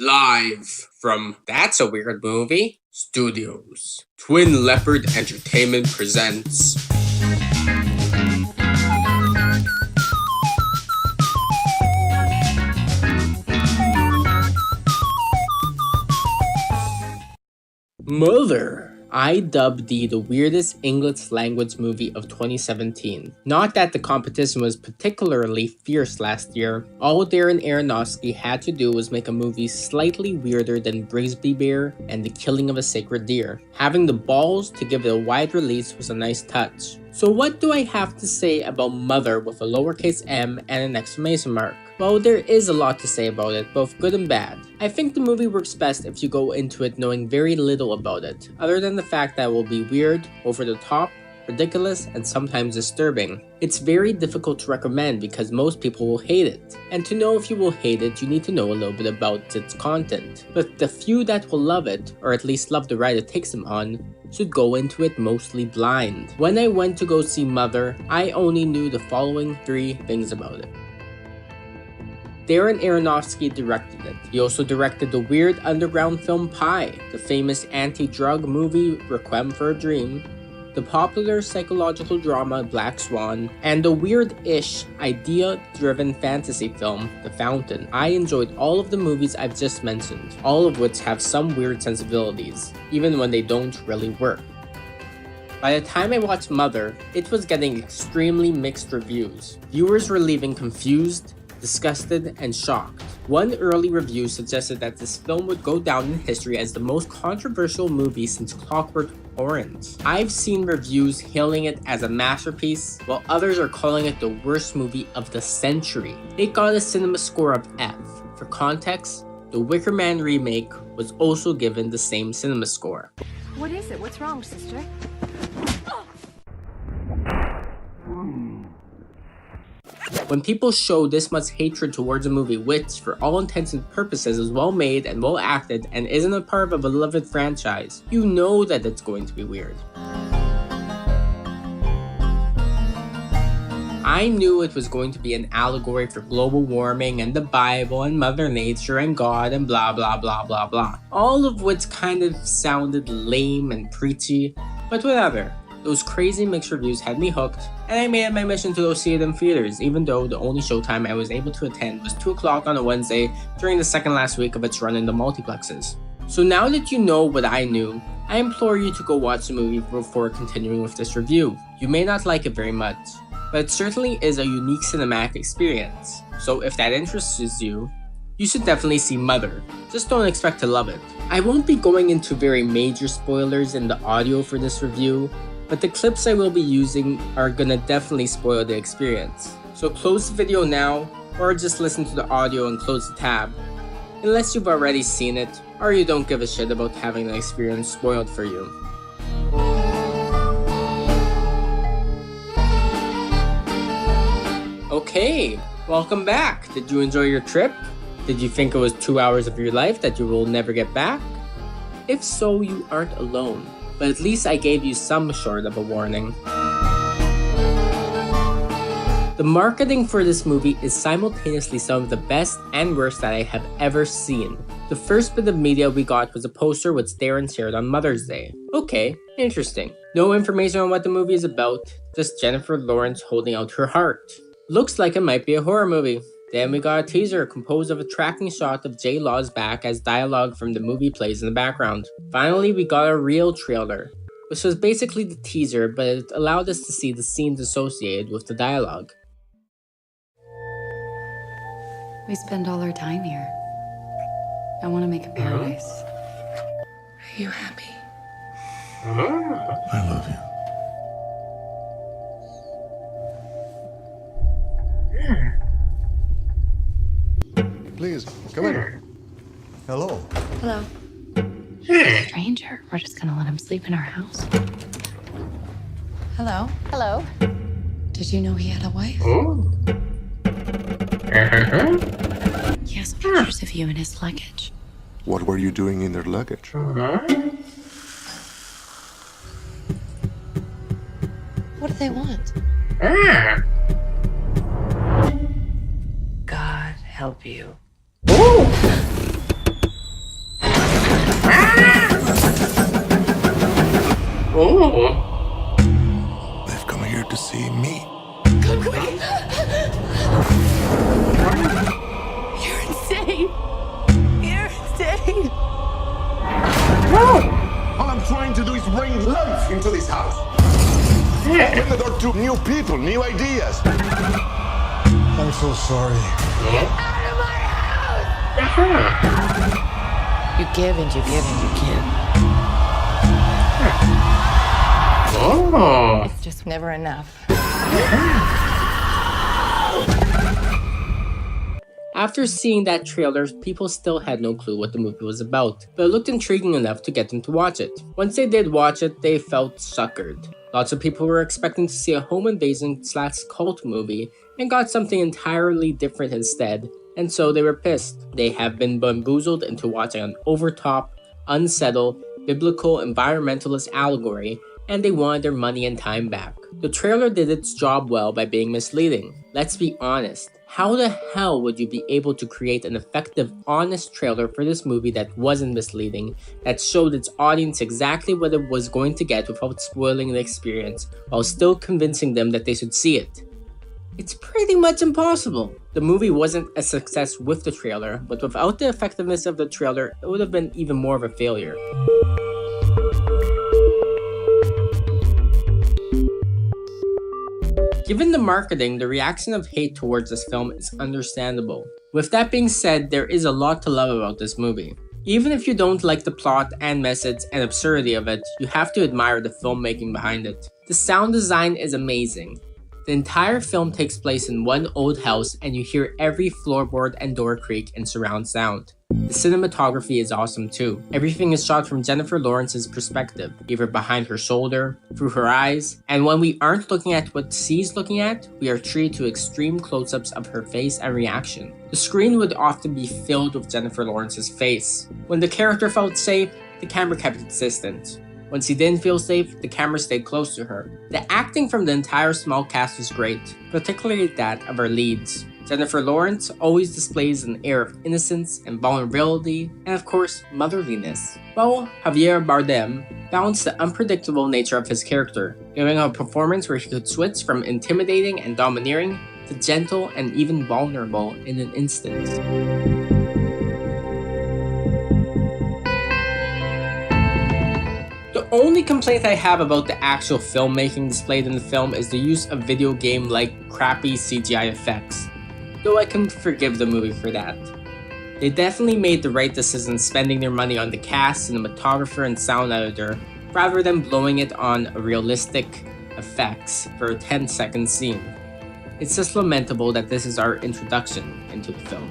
Live from That's a Weird Movie Studios, Twin Leopard Entertainment presents Mother. I dubbed the weirdest English language movie of 2017. Not that the competition was particularly fierce last year. All Darren Aronofsky had to do was make a movie slightly weirder than Brisby Bear and The Killing of a Sacred Deer. Having the balls to give it a wide release was a nice touch. So what do I have to say about Mother with a lowercase m and an exclamation mark? Well, there is a lot to say about it, both good and bad. I think the movie works best if you go into it knowing very little about it, other than the fact that it will be weird, over the top, ridiculous, and sometimes disturbing. It's very difficult to recommend because most people will hate it. And to know if you will hate it, you need to know a little bit about its content. But the few that will love it, or at least love the ride it takes them on, should go into it mostly blind. When I went to go see Mother, I only knew the following 3 things about it. Darren Aronofsky directed it. He also directed the weird underground film Pi, the famous anti-drug movie Requiem for a Dream, the popular psychological drama Black Swan, and the weird-ish, idea-driven fantasy film The Fountain. I enjoyed all of the movies I've just mentioned, all of which have some weird sensibilities, even when they don't really work. By the time I watched Mother, it was getting extremely mixed reviews. Viewers were leaving confused, disgusted, and shocked. One early review suggested that this film would go down in history as the most controversial movie since Clockwork Orange. I've seen reviews hailing it as a masterpiece, while others are calling it the worst movie of the century. It got a cinema score of F. For context, the Wicker Man remake was also given the same cinema score. What is it? What's wrong, sister? When people show this much hatred towards a movie which, for all intents and purposes, is well made and well acted and isn't a part of a beloved franchise, you know that it's going to be weird. I knew it was going to be an allegory for global warming and the Bible and Mother Nature and God and blah blah blah blah blah. All of which kind of sounded lame and preachy, but whatever. Those crazy mixed reviews had me hooked, and I made it my mission to go see it in theaters, even though the only showtime I was able to attend was 2 o'clock on a Wednesday during the second last week of its run in the multiplexes. So now that you know what I knew, I implore you to go watch the movie before continuing with this review. You may not like it very much, but it certainly is a unique cinematic experience. So if that interests you, you should definitely see Mother. Just don't expect to love it. I won't be going into very major spoilers in the audio for this review, but the clips I will be using are gonna definitely spoil the experience. So close the video now, or just listen to the audio and close the tab, unless you've already seen it, or you don't give a shit about having the experience spoiled for you. Okay, welcome back. Did you enjoy your trip? Did you think it was 2 hours of your life that you will never get back? If so, you aren't alone. But at least I gave you some sort of a warning. The marketing for this movie is simultaneously some of the best and worst that I have ever seen. The first bit of media we got was a poster which Darren shared on Mother's Day. Okay, interesting. No information on what the movie is about, just Jennifer Lawrence holding out her heart. Looks like it might be a horror movie. Then we got a teaser composed of a tracking shot of J-Law's back as dialogue from the movie plays in the background. Finally, we got a real trailer, which was basically the teaser, but it allowed us to see the scenes associated with the dialogue. We spend all our time here. I want to make a paradise. Are you happy? I love you. Please, come in. Hello. Hello. He's a stranger. We're just gonna let him sleep in our house. Hello. Hello. Did you know he had a wife? He has pictures of you in his luggage. What were you doing in their luggage? What do they want? God help you. to do is bring life into this house. Open the door to new people, new ideas. I'm so sorry. You give and you give and you give. Oh. It's just never enough. After seeing that trailer, people still had no clue what the movie was about, but it looked intriguing enough to get them to watch it. Once they did watch it, they felt suckered. Lots of people were expecting to see a home invasion / cult movie and got something entirely different instead, and so they were pissed. They have been bamboozled into watching an overtop, unsettled, biblical environmentalist allegory, and they wanted their money and time back. The trailer did its job well by being misleading. Let's be honest. How the hell would you be able to create an effective, honest trailer for this movie that wasn't misleading, that showed its audience exactly what it was going to get without spoiling the experience, while still convincing them that they should see it? It's pretty much impossible. The movie wasn't a success with the trailer, but without the effectiveness of the trailer, it would have been even more of a failure. Given the marketing, the reaction of hate towards this film is understandable. With that being said, there is a lot to love about this movie. Even if you don't like the plot and message and absurdity of it, you have to admire the filmmaking behind it. The sound design is amazing. The entire film takes place in one old house and you hear every floorboard and door creak in surround sound. The cinematography is awesome too. Everything is shot from Jennifer Lawrence's perspective, either behind her shoulder, through her eyes, and when we aren't looking at what she's looking at, we are treated to extreme close-ups of her face and reaction. The screen would often be filled with Jennifer Lawrence's face. When the character felt safe, the camera kept its distance. When she didn't feel safe, the camera stayed close to her. The acting from the entire small cast was great, particularly that of our leads. Jennifer Lawrence always displays an air of innocence and vulnerability, and of course, motherliness. While Javier Bardem balanced the unpredictable nature of his character, giving a performance where he could switch from intimidating and domineering to gentle and even vulnerable in an instant. The only complaint I have about the actual filmmaking displayed in the film is the use of video game-like crappy CGI effects, though I can forgive the movie for that. They definitely made the right decision spending their money on the cast, cinematographer, and sound editor, rather than blowing it on realistic effects for a 10-second scene. It's just lamentable that this is our introduction into the film.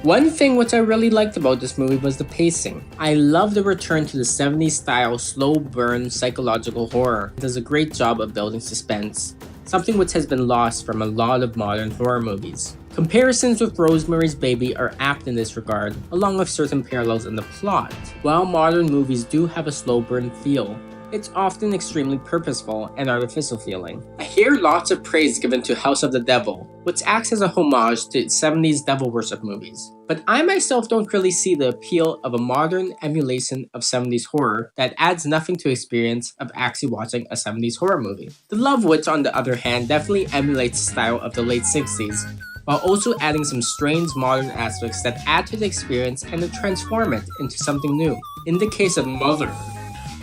One thing which I really liked about this movie was the pacing. I love the return to the 70s style slow burn psychological horror. It does a great job of building suspense, something which has been lost from a lot of modern horror movies. Comparisons with Rosemary's Baby are apt in this regard, along with certain parallels in the plot. While modern movies do have a slow burn feel, it's often extremely purposeful and artificial feeling. I hear lots of praise given to House of the Devil, which acts as a homage to 70s devil worship movies. But I myself don't really see the appeal of a modern emulation of 70s horror that adds nothing to the experience of actually watching a 70s horror movie. The Love Witch, on the other hand, definitely emulates the style of the late 60s, while also adding some strange modern aspects that add to the experience and then transform it into something new. In the case of Mother,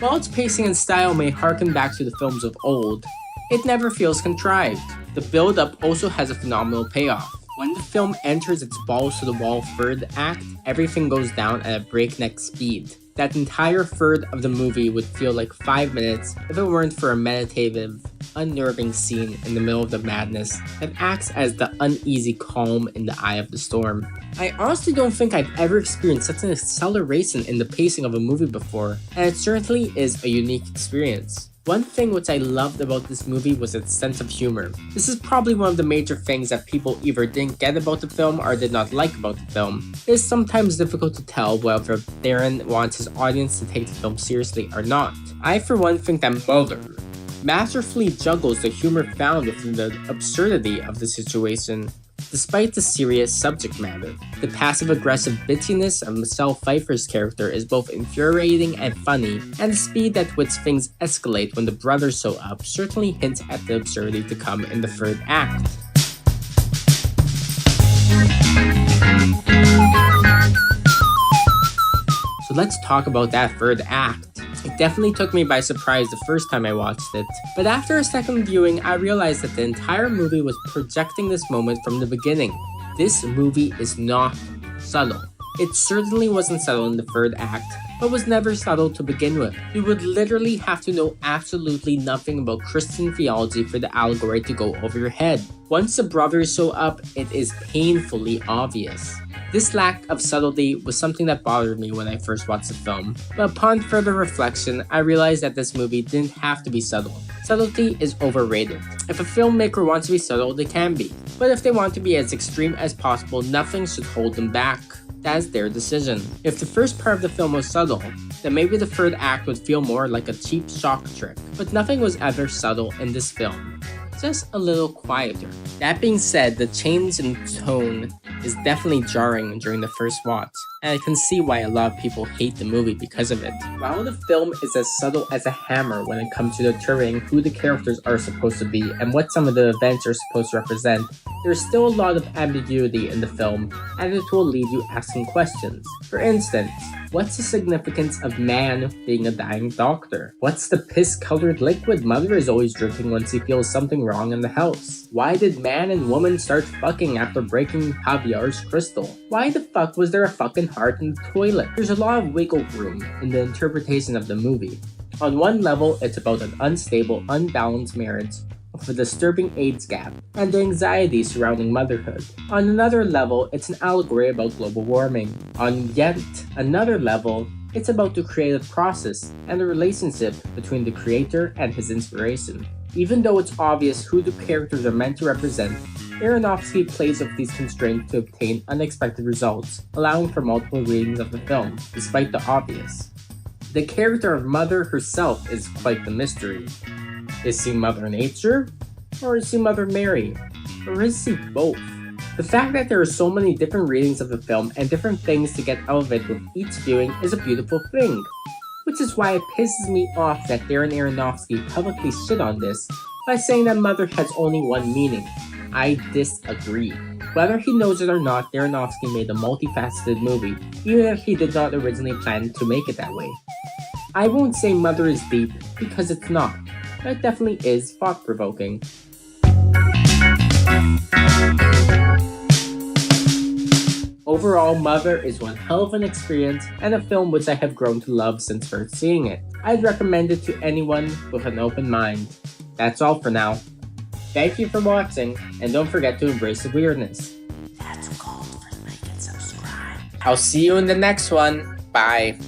while its pacing and style may harken back to the films of old, it never feels contrived. The build-up also has a phenomenal payoff. When the film enters its balls-to-the-wall third act, everything goes down at a breakneck speed. That entire third of the movie would feel like 5 minutes if it weren't for a meditative, unnerving scene in the middle of the madness that acts as the uneasy calm in the eye of the storm. I honestly don't think I've ever experienced such an acceleration in the pacing of a movie before, and it certainly is a unique experience. One thing which I loved about this movie was its sense of humor. This is probably one of the major things that people either didn't get about the film or did not like about the film. It is sometimes difficult to tell whether Darren wants his audience to take the film seriously or not. I for one think that Mother masterfully juggles the humor found within the absurdity of the situation, despite the serious subject matter. The passive-aggressive bitchiness of Michelle Pfeiffer's character is both infuriating and funny, and the speed at which things escalate when the brothers show up certainly hints at the absurdity to come in the third act. let's talk about that third act. It definitely took me by surprise the first time I watched it, but after a second viewing, I realized that the entire movie was projecting this moment from the beginning. This movie is not subtle. It certainly wasn't subtle in the third act, but was never subtle to begin with. You would literally have to know absolutely nothing about Christian theology for the allegory to go over your head. Once the brothers show up, it is painfully obvious. This lack of subtlety was something that bothered me when I first watched the film, but upon further reflection, I realized that this movie didn't have to be subtle. Subtlety is overrated. If a filmmaker wants to be subtle, they can be, but if they want to be as extreme as possible, nothing should hold them back. That's their decision. If the first part of the film was subtle, then maybe the third act would feel more like a cheap shock trick, but nothing was ever subtle in this film. Just a little quieter. That being said, the change in tone is definitely jarring during the first watch, and I can see why a lot of people hate the movie because of it. While the film is as subtle as a hammer when it comes to determining who the characters are supposed to be and what some of the events are supposed to represent, there's still a lot of ambiguity in the film, and it will leave you asking questions. For instance, what's the significance of man being a dying doctor? What's the piss-colored liquid Mother is always drinking when she feels something wrong in the house? Why did man and woman start fucking after breaking Javier's crystal? Why the fuck was there a fucking heart in the toilet? There's a lot of wiggle room in the interpretation of the movie. On one level, it's about an unstable, unbalanced marriage with a disturbing AIDS gap and the anxiety surrounding motherhood. On another level, it's an allegory about global warming. On yet another level, it's about the creative process and the relationship between the creator and his inspiration. Even though it's obvious who the characters are meant to represent, Aronofsky plays with these constraints to obtain unexpected results, allowing for multiple readings of the film, despite the obvious. The character of Mother herself is quite the mystery. Is she Mother Nature? Or is she Mother Mary? Or is she both? The fact that there are so many different readings of the film and different things to get out of it with each viewing is a beautiful thing. Which is why it pisses me off that Darren Aronofsky publicly shit on this by saying that Mother has only one meaning. I disagree. Whether he knows it or not, Aronofsky made a multifaceted movie, even if he did not originally plan to make it that way. I won't say Mother is deep, because it's not, but it definitely is thought-provoking. Overall, Mother is one hell of an experience and a film which I have grown to love since first seeing it. I'd recommend it to anyone with an open mind. That's all for now. Thank you for watching, and don't forget to embrace the weirdness. That's called for like and subscribe. I'll see you in the next one. Bye.